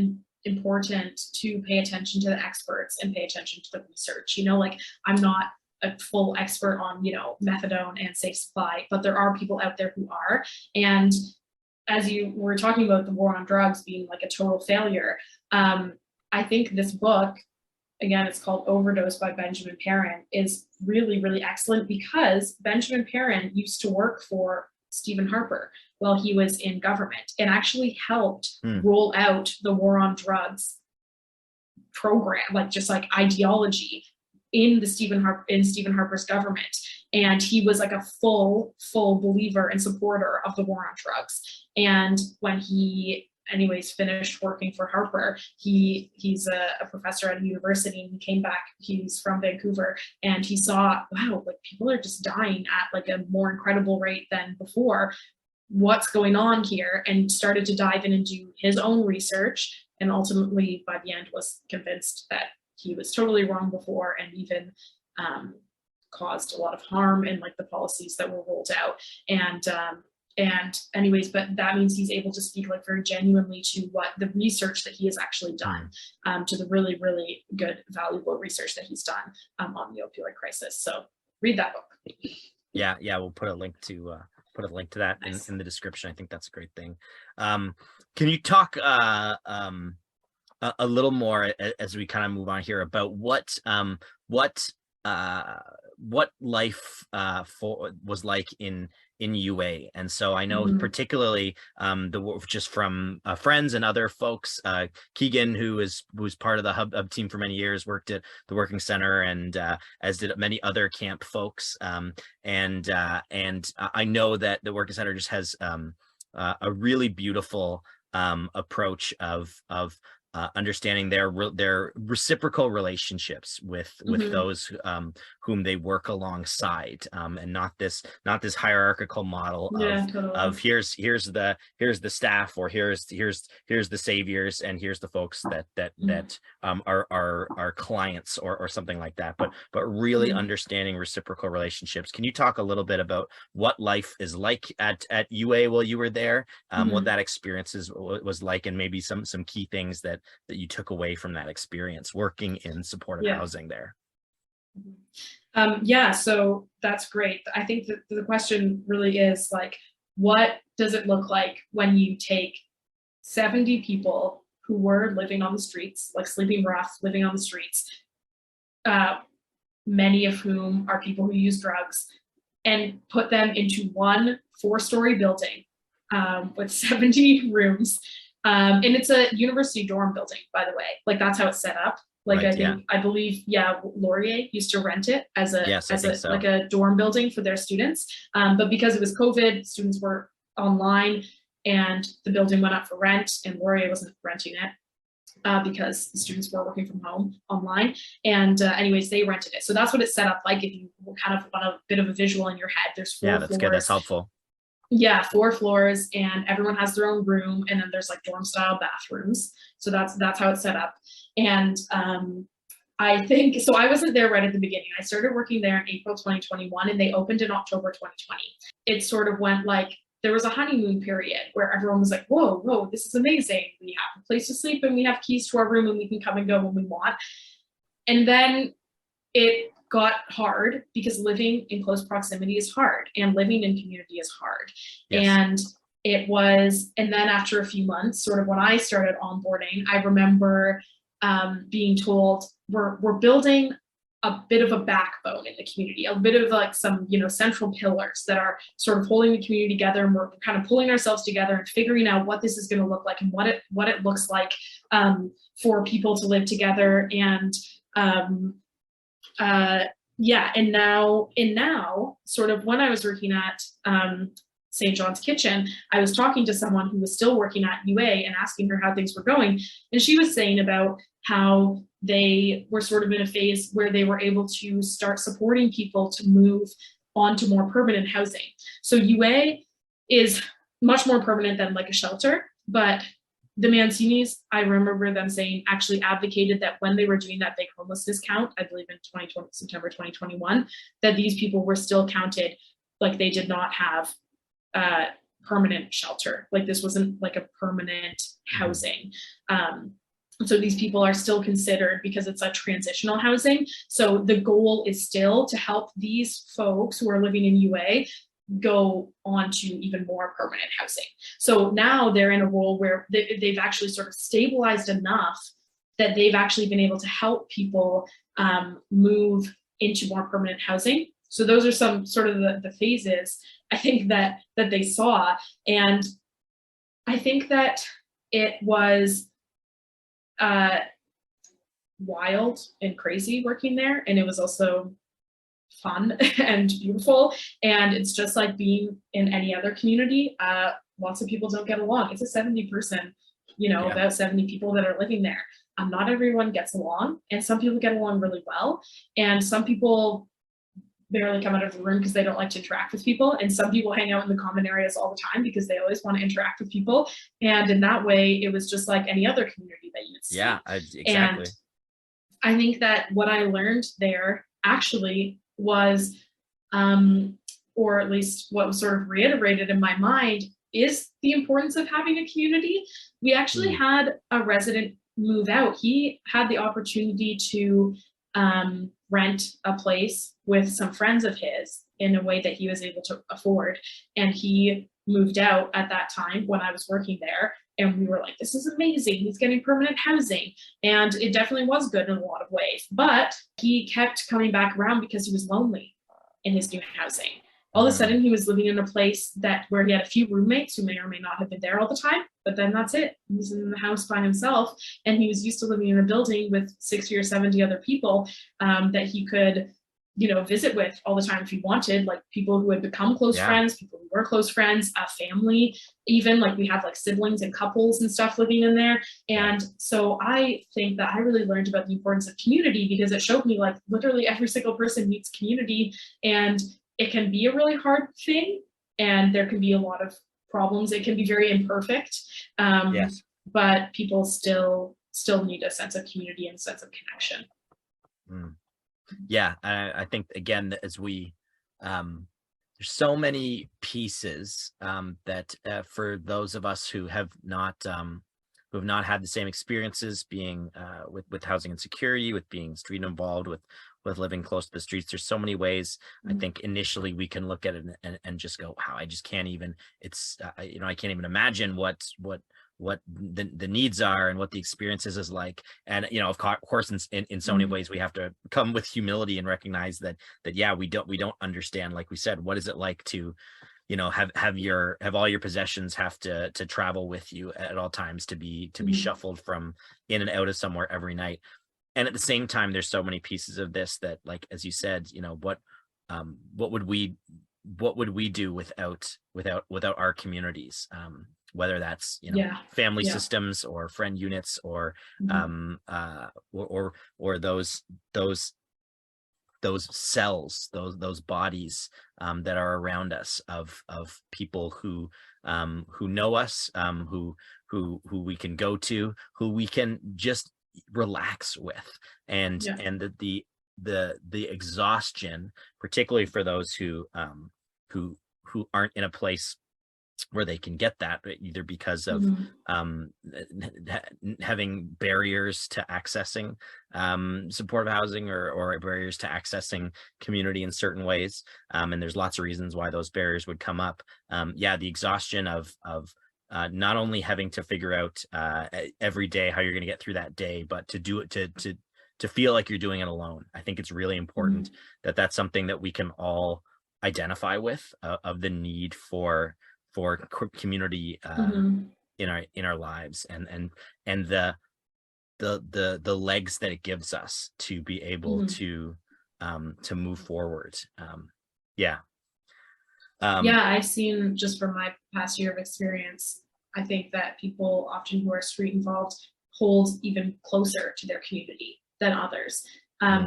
important to pay attention to the experts and pay attention to the research. Like, I'm not a full expert on, methadone and safe supply, but there are people out there who are. And as you were talking about the war on drugs being like a total failure, I think this book, again, it's called Overdose by Benjamin Perrin, is really, really excellent because Benjamin Perrin used to work for Stephen Harper while he was in government and actually helped roll out the war on drugs program, like just like ideology in Stephen Harper's government. And he was like a full believer and supporter of the war on drugs. And when he finished working for Harper, he's a professor at a university, and he came back, he's from Vancouver, and he saw, wow, like people are just dying at like a more incredible rate than before. What's going on here? And started to dive in and do his own research, and ultimately by the end was convinced that he was totally wrong before, and even caused a lot of harm in like the policies that were rolled out. But that means he's able to speak like very genuinely to what the research that he has actually done, to the really, really good, valuable research that he's done on the opioid crisis. So read that book. Yeah, we'll put a link to that in the description. I think that's a great thing. Can you talk a little more as we kind of move on here about what life was like in UA? And so I know particularly just from friends and other folks, Keegan, who was part of the hub team for many years, worked at the Working Center, and as did many other camp folks. And I know that the Working Center just has a really beautiful approach of understanding their reciprocal relationships with those whom they work alongside, and not this hierarchical model of here's the staff, or here's the saviors, and here's the folks that are clients or something like that, but really understanding reciprocal relationships. Can you talk a little bit about what life is like at UA while you were there, what that experience was like, and maybe some key things that you took away from that experience working in supportive housing there? So that's great. I think that the question really is like, what does it look like when you take 70 people who were living on the streets, like sleeping rough, living on the streets, many of whom are people who use drugs, and put them into one 4-story building with 70 rooms. And it's a university dorm building, by the way. Like, that's how it's set up. Like, right, I believe, Laurier used to rent it as like a dorm building for their students. But because it was COVID, students were online, and the building went up for rent, and Laurier wasn't renting it because the students were working from home online. And they rented it. So that's what it's set up like. If you kind of want a bit of a visual in your head, there's 4 floors. That's good. That's helpful. 4 floors, and everyone has their own room, and then there's like dorm style bathrooms. So that's how it's set up. And I think, so I wasn't there right at the beginning. I started working there in April 2021, and they opened in October 2020. It sort of went like there was a honeymoon period where everyone was like, whoa, this is amazing. We have a place to sleep and we have keys to our room and we can come and go when we want. And then it got hard because living in close proximity is hard and living in community is hard. Yes. And then after a few months, sort of when I started onboarding, I remember being told we're building a bit of a backbone in the community, a bit of like some, central pillars that are sort of holding the community together. And we're kind of pulling ourselves together and figuring out what this is going to look like and what it looks like for people to live together. And and now sort of when I was working at St. John's Kitchen, I was talking to someone who was still working at UA and asking her how things were going. And she was saying about how they were sort of in a phase where they were able to start supporting people to move on to more permanent housing. So UA is much more permanent than like a shelter, but the Mancinis, I remember them saying, actually advocated that when they were doing that big homelessness count, I believe in September 2021, that these people were still counted like they did not have permanent shelter. Like this wasn't like a permanent housing. So these people are still considered because it's a transitional housing. So the goal is still to help these folks who are living in UA go on to even more permanent housing. So now they're in a role where they've actually sort of stabilized enough that they've actually been able to help people move into more permanent housing. So those are some sort of the phases I think that they saw. And I think that it was wild and crazy working there. And it was also fun and beautiful. And it's just like being in any other community. Lots of people don't get along. It's a 70 person, about 70 people that are living there. Not everyone gets along, and some people get along really well. And some people barely come out of the room because they don't like to interact with people. And some people hang out in the common areas all the time because they always want to interact with people. And in that way, it was just like any other community that you would see. Yeah, exactly. And I think that what I learned there actually was, or at least what was sort of reiterated in my mind, is the importance of having a community. We actually had a resident move out. He had the opportunity to rent a place with some friends of his in a way that he was able to afford. And he moved out at that time when I was working there. And we were like, this is amazing. He's getting permanent housing. And it definitely was good in a lot of ways. But he kept coming back around because he was lonely in his new housing. All of a sudden, he was living in a place where he had a few roommates who may or may not have been there all the time, but then that's it. He was in the house by himself, and he was used to living in a building with 60 or 70 other people that he could, visit with all the time if he wanted, like people who had become close friends, people who were close friends, a family, even like we have like siblings and couples and stuff living in there. And so I think that I really learned about the importance of community because it showed me like literally every single person needs community, and it can be a really hard thing, and there can be a lot of problems. It can be very imperfect, but people still need a sense of community and a sense of connection. Yeah, I think again, as we there's so many pieces that for those of us who have not had the same experiences being with housing insecurity, with being street involved, with living close to the streets, there's so many ways. I think initially we can look at it and just go, wow, I just can't even, I can't even imagine what the needs are and what the experiences is like. And of course in so many ways we have to come with humility and recognize that we don't understand, like we said, what is it like to have all your possessions have to travel with you at all times, to be shuffled from in and out of somewhere every night. And at the same time, there's so many pieces of this that, like, as you said, what would we do without our communities, whether that's family systems or friend units or or those cells, those bodies that are around us of people who know us, who we can go to, who we can just relax with, and the exhaustion, particularly for those who aren't in a place where they can get that, either because of having barriers to accessing supportive housing, or barriers to accessing community in certain ways. And there's lots of reasons why those barriers would come up. Yeah, the exhaustion of not only having to figure out every day how you're going to get through that day, but to do it to feel like you're doing it alone. I think it's really important that that's something that we can all identify with, of the need for community in our lives, and the legs that it gives us to be able to move forward. Yeah, I've seen, just from my past year of experience, I think that people often who are street involved hold even closer to their community than others,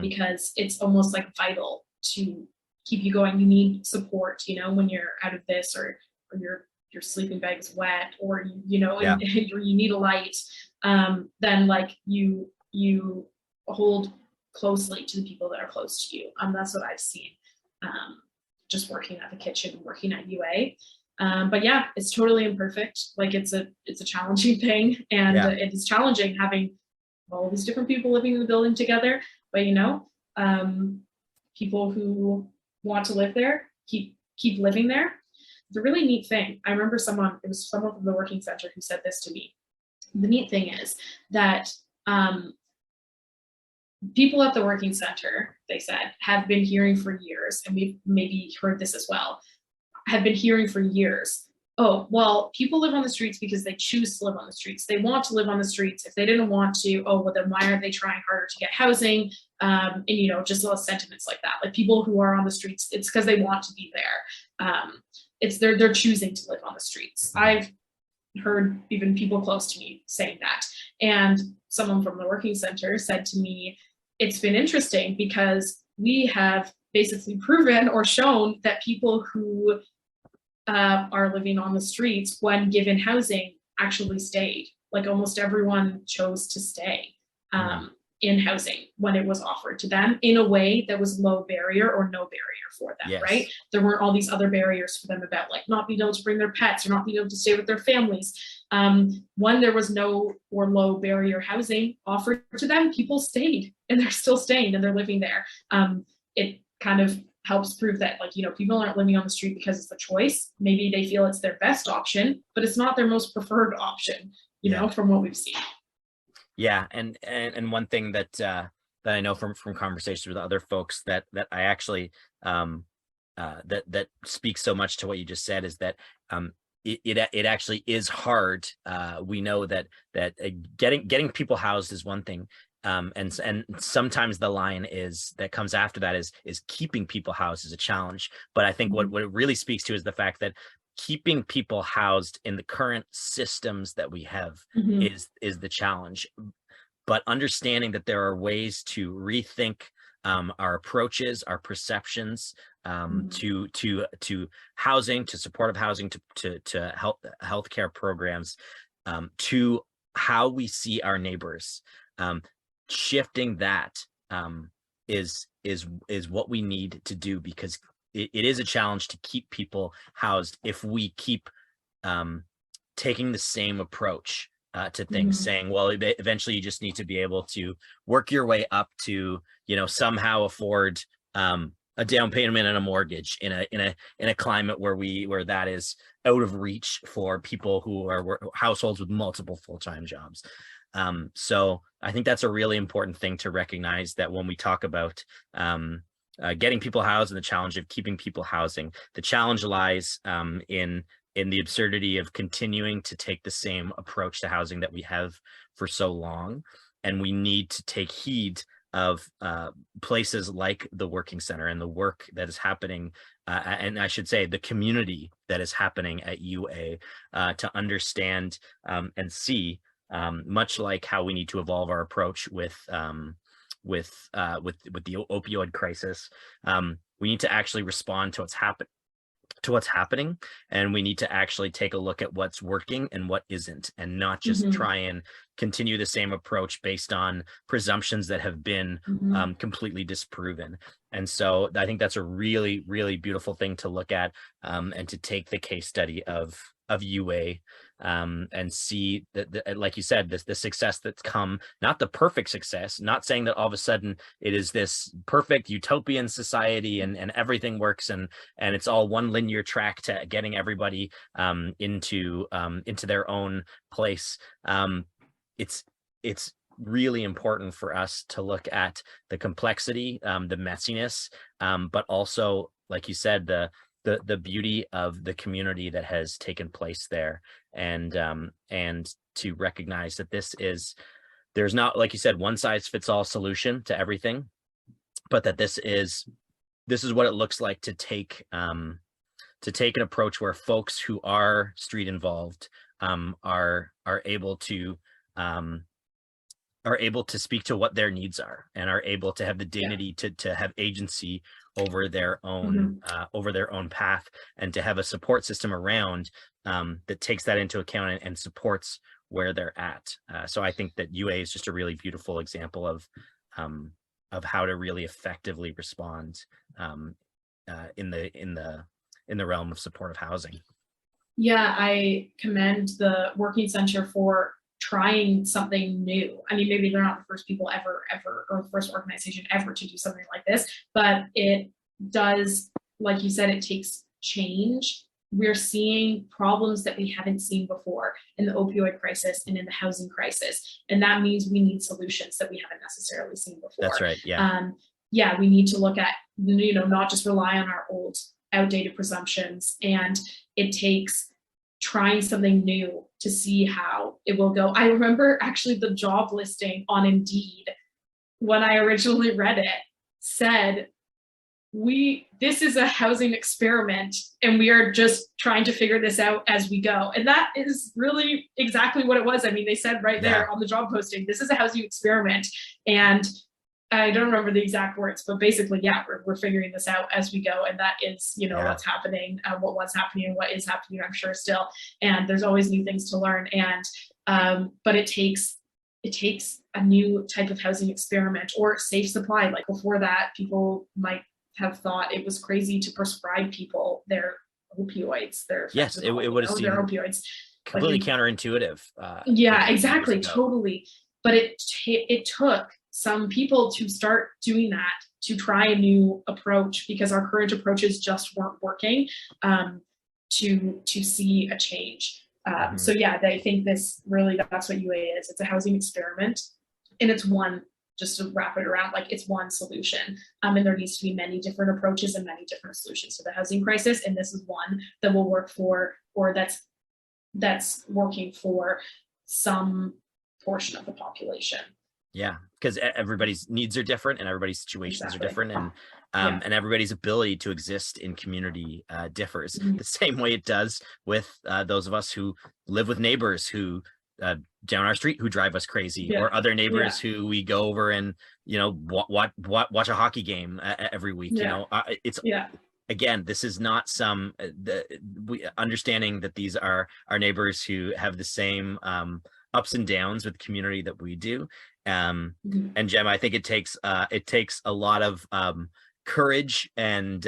because it's almost like vital to keep you going. You need support, when you're out of this, or your sleeping bag is wet, or and you need a light. Then like you hold closely to the people that are close to you. That's what I've seen, just working at the kitchen, working at UA. But yeah, it's totally imperfect. Like it's a challenging thing, and it is challenging having all these different people living in the building together. But people who want to live there keep living there. It's a really neat thing. I remember someone from the working center who said this to me. The neat thing is that people at the working center, they said, have been hearing for years, and we've maybe heard this as well, have been hearing for years, oh, well, people live on the streets because they choose to live on the streets. They want to live on the streets. If they didn't want to, oh, well, then why aren't they trying harder to get housing? And, just a lot of sentiments like that. Like, people who are on the streets, it's because they want to be there. It's they're choosing to live on the streets. I've heard even people close to me saying that. And someone from the working center said to me, it's been interesting because we have basically proven or shown that people who are living on the streets, when given housing, actually stayed. Like, almost everyone chose to stay in housing when it was offered to them, in a way that was low barrier or no barrier for them, right? There weren't all these other barriers for them about, like, not being able to bring their pets or not being able to stay with their families. When there was no or low barrier housing offered to them, people stayed, and they're still staying, and they're living there. It kind of helps prove that, like, people aren't living on the street because it's a choice. Maybe they feel it's their best option, but it's not their most preferred option, from what we've seen. Yeah, and one thing that I know from conversations with other folks that I actually that speaks so much to what you just said is that it actually is hard. We know that getting people housed is one thing, and sometimes the line that comes after that is keeping people housed is a challenge. But I think what it really speaks to is the fact that keeping people housed in the current systems that we have is the challenge. But understanding that there are ways to rethink our approaches, our perceptions, to housing, to supportive housing, to healthcare programs, to how we see our neighbors. Shifting that is what we need to do, because it is a challenge to keep people housed if we keep taking the same approach to things, saying, well, eventually you just need to be able to work your way up to, somehow afford a down payment and a mortgage in a climate where that is out of reach for people who are households with multiple full-time jobs. So I think that's a really important thing to recognize, that when we talk about getting people housed and the challenge of keeping people housing, the challenge lies in the absurdity of continuing to take the same approach to housing that we have for so long. And we need to take heed of places like the working center and the work that is happening, and I should say the community that is happening at UA, to understand and see, much like how we need to evolve our approach with the opioid crisis. We need to actually respond to what's happening, and we need to actually take a look at what's working and what isn't, and not just try and continue the same approach based on presumptions that have been completely disproven. And so I think that's a really, really beautiful thing to look at, and to take the case study of of UA, and see that, like you said, the success that's come, not the perfect success, not saying that all of a sudden it is this perfect utopian society and everything works and it's all one linear track to getting everybody into their own place. It's really important for us to look at the complexity, the messiness, but also, like you said, the beauty of the community that has taken place there, and to recognize that there's not, like you said, one size fits all solution to everything, but that this is what it looks like to take an approach where folks who are street involved are able to speak to what their needs are and are able to have the dignity to have agency over their own path, and to have a support system around that takes that into account and supports where they're at. So I think that UA is just a really beautiful example of how to really effectively respond in the realm of supportive housing. Yeah, I commend the Working Center for trying something new. I mean, maybe they're not the first people ever, or the first organization ever to do something like this, but it does, like you said, it takes change. We're seeing problems that we haven't seen before in the opioid crisis and in the housing crisis. And that means we need solutions that we haven't necessarily seen before. That's right. Yeah. Yeah, we need to look at, not just rely on our old, outdated presumptions. And it takes trying something new to see how it will go. I remember actually the job listing on Indeed, when I originally read it, said, this is a housing experiment and we are just trying to figure this out as we go. And that is really exactly what it was. I mean, they said right there on the job posting, this is a housing experiment. And I don't remember the exact words, but basically, yeah, we're figuring this out as we go. And that is, what's happening, what was happening and what is happening, I'm sure still. And there's always new things to learn. And, but it takes a new type of housing experiment or safe supply. Like before that, people might have thought it was crazy to prescribe people their opioids. It would have seemed their opioids. completely counterintuitive. Yeah, exactly. Totally. But it took some people to start doing that, to try a new approach, because our current approaches just weren't working, to see a change. So yeah, I think that's what UA is. It's a housing experiment, and it's one, just to wrap it around, like it's one solution. And there needs to be many different approaches and many different solutions to the housing crisis. And this is one that will work for, or that's working for some portion of the population. Yeah, because everybody's needs are different and everybody's situations are different, and everybody's ability to exist in community differs the same way it does with those of us who live with neighbors who down our street who drive us crazy, or other neighbors who we go over and watch a hockey game every week. Again, this is not understanding that these are our neighbors who have the same ups and downs with the community that we do. And Gemma, I think it takes a lot of courage and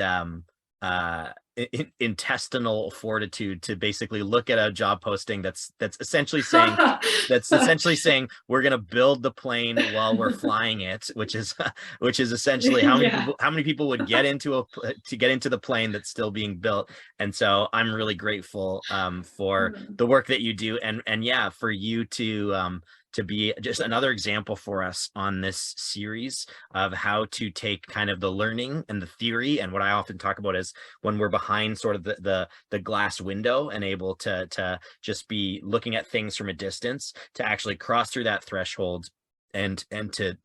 intestinal fortitude to basically look at a job posting that's essentially saying we're going to build the plane while we're flying it, which is essentially how many people would get into the plane that's still being built. And so I'm really grateful for the work that you do, and for you to be just another example for us on this series of how to take kind of the learning and the theory, and what I often talk about is when we're behind sort of the glass window and able to just be looking at things from a distance, to actually cross through that threshold and to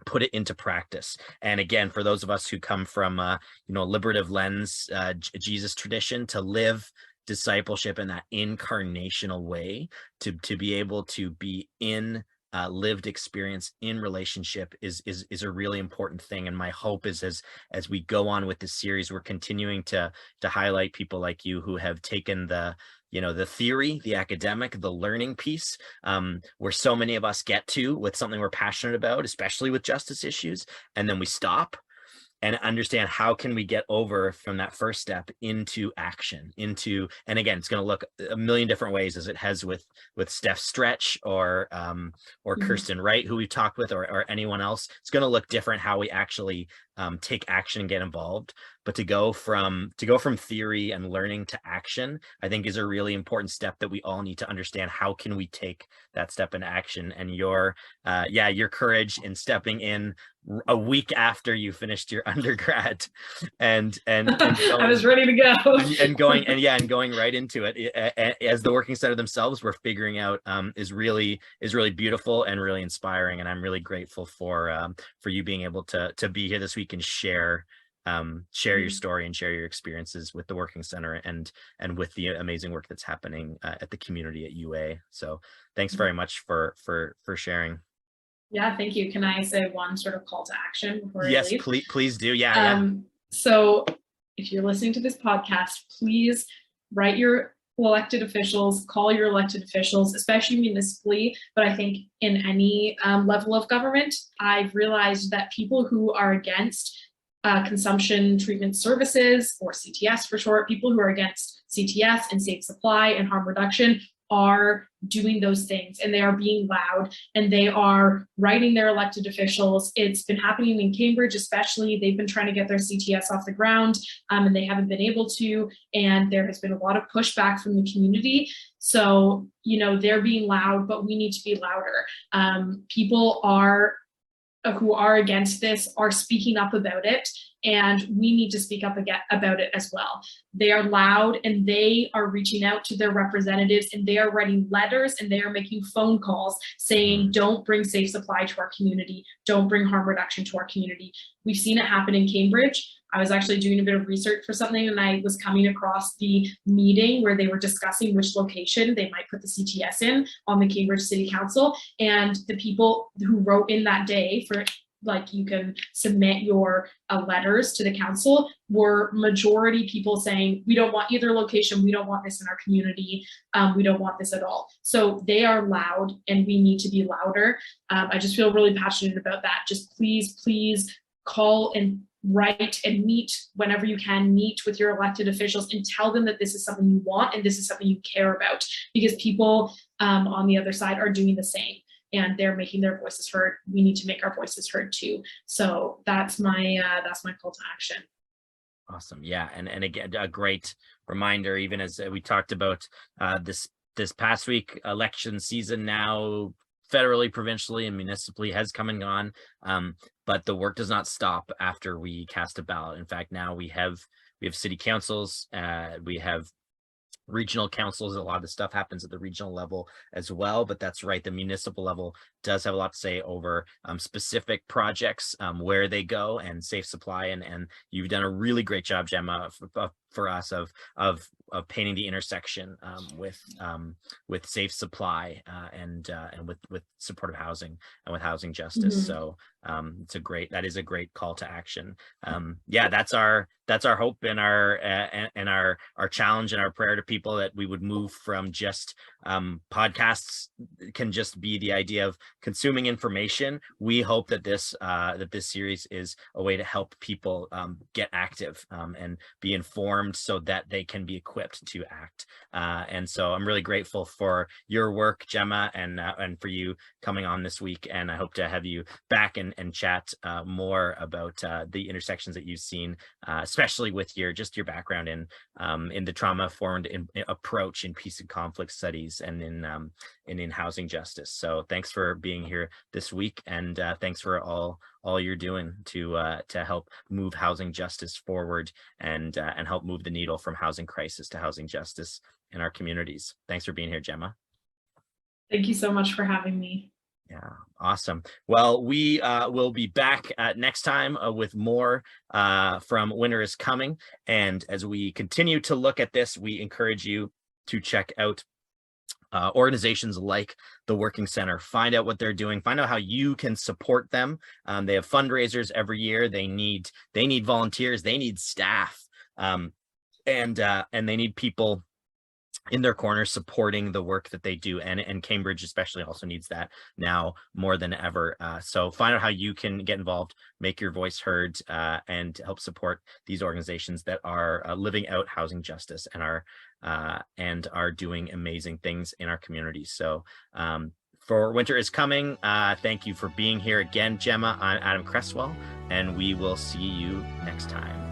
put it into practice. And again, for those of us who come from a liberative lens, Jesus tradition, to live discipleship in that incarnational way, to be able to be in lived experience in relationship is a really important thing. And my hope is as we go on with this series, we're continuing to highlight people like you who have taken the theory, the academic, the learning piece, where so many of us get to with something we're passionate about, especially with justice issues, and then we stop. and understand how can we get over from that first step into action, and again, it's going to look a million different ways, as it has with Steph Stretch or Kirsten Wright, who we've talked with, or anyone else. It's going to look different how we actually take action and get involved. But to go from theory and learning to action, I think is a really important step that we all need to understand. How can we take that step in action? And your courage in stepping in a week after you finished your undergrad and going, I was ready to go. and going right into it, as the working center themselves were figuring out, is really beautiful and really inspiring. And I'm really grateful for you being able to be here this week and share your story and share your experiences with the working center and with the amazing work that's happening at the community at UA. So thanks very much for sharing. Yeah, thank you. Can I say one sort of call to action before I leave? Yes, please do. Yeah. So if you're listening to this podcast, please write your elected officials, call your elected officials, especially municipally, but I think in any level of government. I've realized that people who are against consumption treatment services, or CTS for short, people who are against CTS and safe supply and harm reduction are doing those things, and they are being loud, and they are writing their elected officials. It's been happening in Cambridge, especially. They've been trying to get their CTS off the ground, and they haven't been able to, and there has been a lot of pushback from the community. So, they're being loud, but we need to be louder. People who are against this are speaking up about it, and we need to speak up about it as well. They are loud, and they are reaching out to their representatives, and they are writing letters, and they are making phone calls saying, don't bring safe supply to our community, don't bring harm reduction to our community. We've seen it happen in Cambridge. I was actually doing a bit of research for something, and I was coming across the meeting where they were discussing which location they might put the CTS in on the Cambridge City Council. And the people who wrote in that day for, you can submit your letters to the council, were majority people saying, we don't want either location, we don't want this in our community, we don't want this at all. So they are loud, and we need to be louder. I just feel really passionate about that. Just please call and write and meet whenever you can. Meet with your elected officials and tell them that this is something you want and this is something you care about, because people on the other side are doing the same, and they're making their voices heard. We need to make our voices heard too. So that's my call to action. Awesome. Yeah. And again, a great reminder, even as we talked about this past week, election season now, federally, provincially, and municipally, has come and gone. But the work does not stop after we cast a ballot. In fact, now we have city councils, we have regional councils. A lot of the stuff happens at the regional level as well, but that's right, the municipal level does have a lot to say over specific projects, where they go, and safe supply. And you've done a really great job, Gemma, for us of painting the intersection with safe supply and with supportive housing and with housing justice. So that is a great call to action. That's our hope and our challenge and our prayer to people, that we would move from just podcasts can just be the idea of consuming information. We hope that this series is a way to help people get active and be informed, so that they can be equipped to act. And so I'm really grateful for your work, Gemma, and for you coming on this week. And I hope to have you back and chat more about the intersections that you've seen, especially with your background in the trauma-informed approach in peace and conflict studies and in housing justice. So thanks for being here this week, and thanks for all you're doing to help move housing justice forward and help move the needle from housing crisis to housing justice in our communities. Thanks for being here, Gemma. Thank you so much for having me. Yeah, awesome. Well, we will be back next time with more from Winter is Coming. And as we continue to look at this, we encourage you to check out organizations like the Working Center. Find out what they're doing, find out how you can support them. They have fundraisers every year. They need volunteers, they need staff, and they need people in their corner supporting the work that they do, and Cambridge especially also needs that now more than ever. So find out how you can get involved, make your voice heard, and help support these organizations that are living out housing justice and are doing amazing things in our communities. So for Winter is Coming, thank you for being here again, Gemma. I'm Adam Cresswell, and we will see you next time.